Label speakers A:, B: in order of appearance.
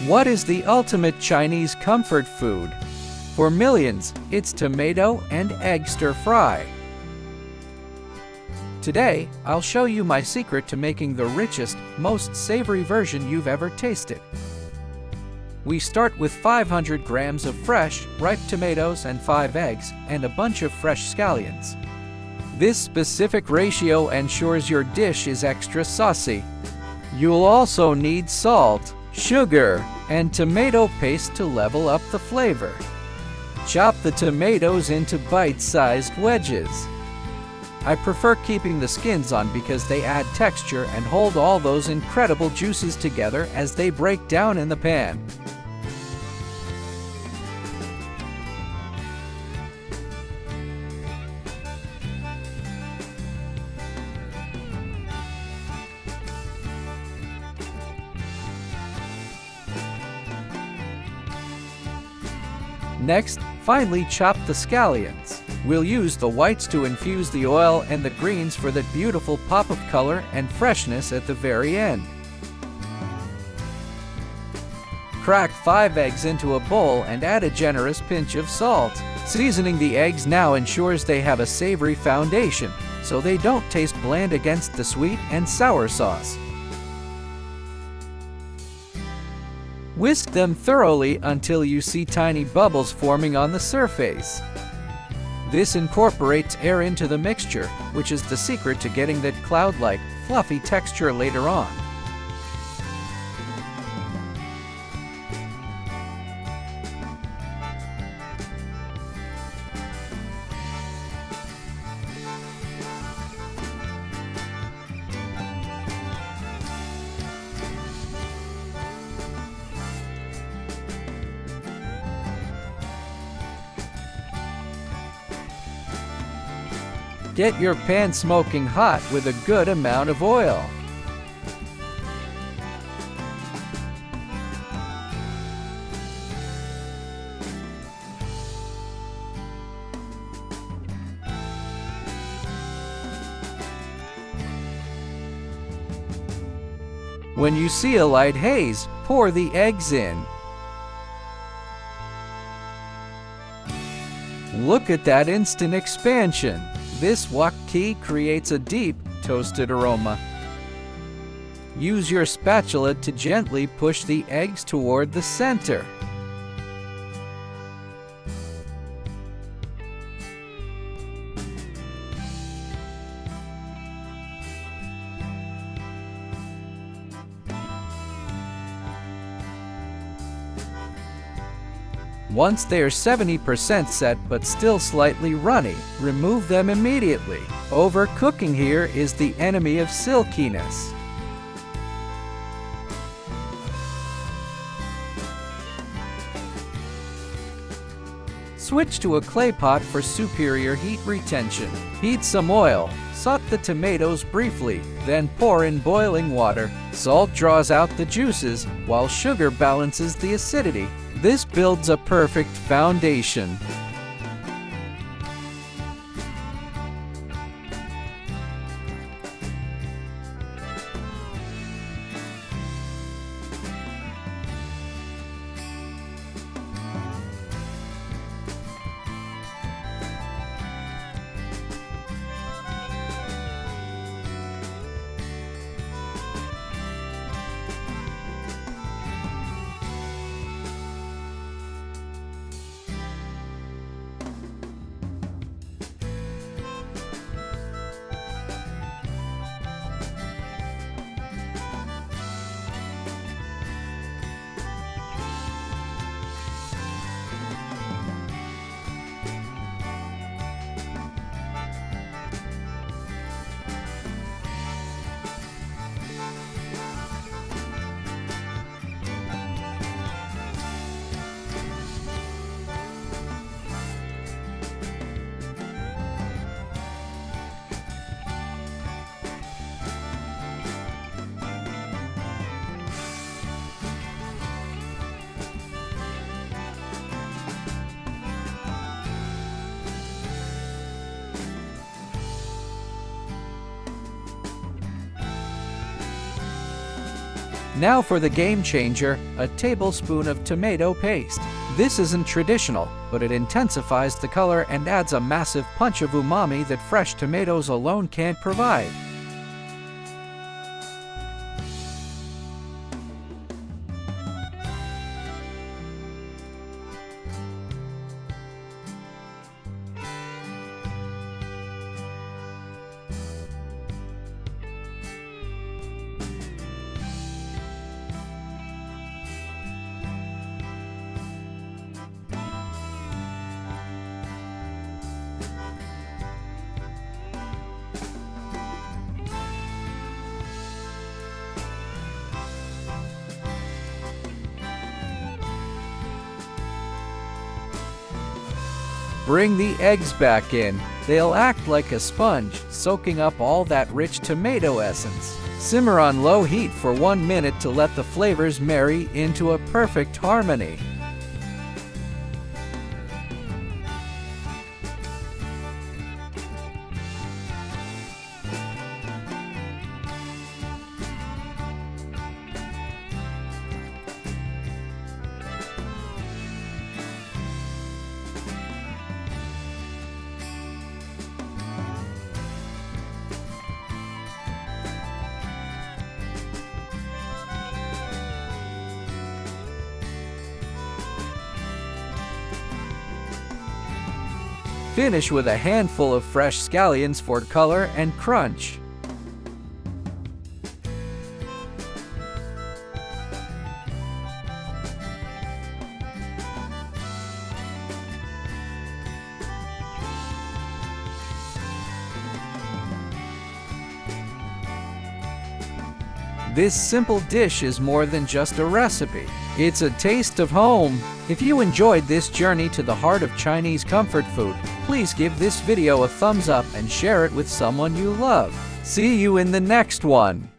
A: What is the ultimate Chinese comfort food? For millions, it's tomato and egg stir-fry. Today, I'll show you my secret to making the richest, most savory version you've ever tasted. We start with 500 grams of fresh, ripe tomatoes and 5 eggs, and a bunch of fresh scallions. This specific ratio ensures your dish is extra saucy. You'll also need salt, sugar, and tomato paste to level up the flavor. Chop the tomatoes into bite-sized wedges. I prefer keeping the skins on because they add texture and hold all those incredible juices together as they break down in the pan. Next, finely chop the scallions. We'll use the whites to infuse the oil and the greens for that beautiful pop of color and freshness at the very end. Crack 5 eggs into a bowl and add a generous pinch of salt. Seasoning the eggs now ensures they have a savory foundation, so they don't taste bland against the sweet and sour sauce. Whisk them thoroughly until you see tiny bubbles forming on the surface. This incorporates air into the mixture, which is the secret to getting that cloud-like, fluffy texture later on. Get your pan smoking hot with a good amount of oil. When you see a light haze, pour the eggs in. Look at that instant expansion. This Wok Hei creates a deep, toasted aroma. Use your spatula to gently push the eggs toward the center. Once they are 70% set but still slightly runny, remove them immediately. Overcooking here is the enemy of silkiness. Switch to a clay pot for superior heat retention. Heat some oil. Saute the tomatoes briefly, then pour in boiling water. Salt draws out the juices, while sugar balances the acidity. This builds a perfect foundation. Now for the game changer, a tablespoon of tomato paste. This isn't traditional, but it intensifies the color and adds a massive punch of umami that fresh tomatoes alone can't provide. Bring the eggs back in. They'll act like a sponge, soaking up all that rich tomato essence. Simmer on low heat for 1 minute to let the flavors marry into a perfect harmony. Finish with a handful of fresh scallions for color and crunch. This simple dish is more than just a recipe. It's a taste of home. If you enjoyed this journey to the heart of Chinese comfort food, please give this video a thumbs up and share it with someone you love. See you in the next one.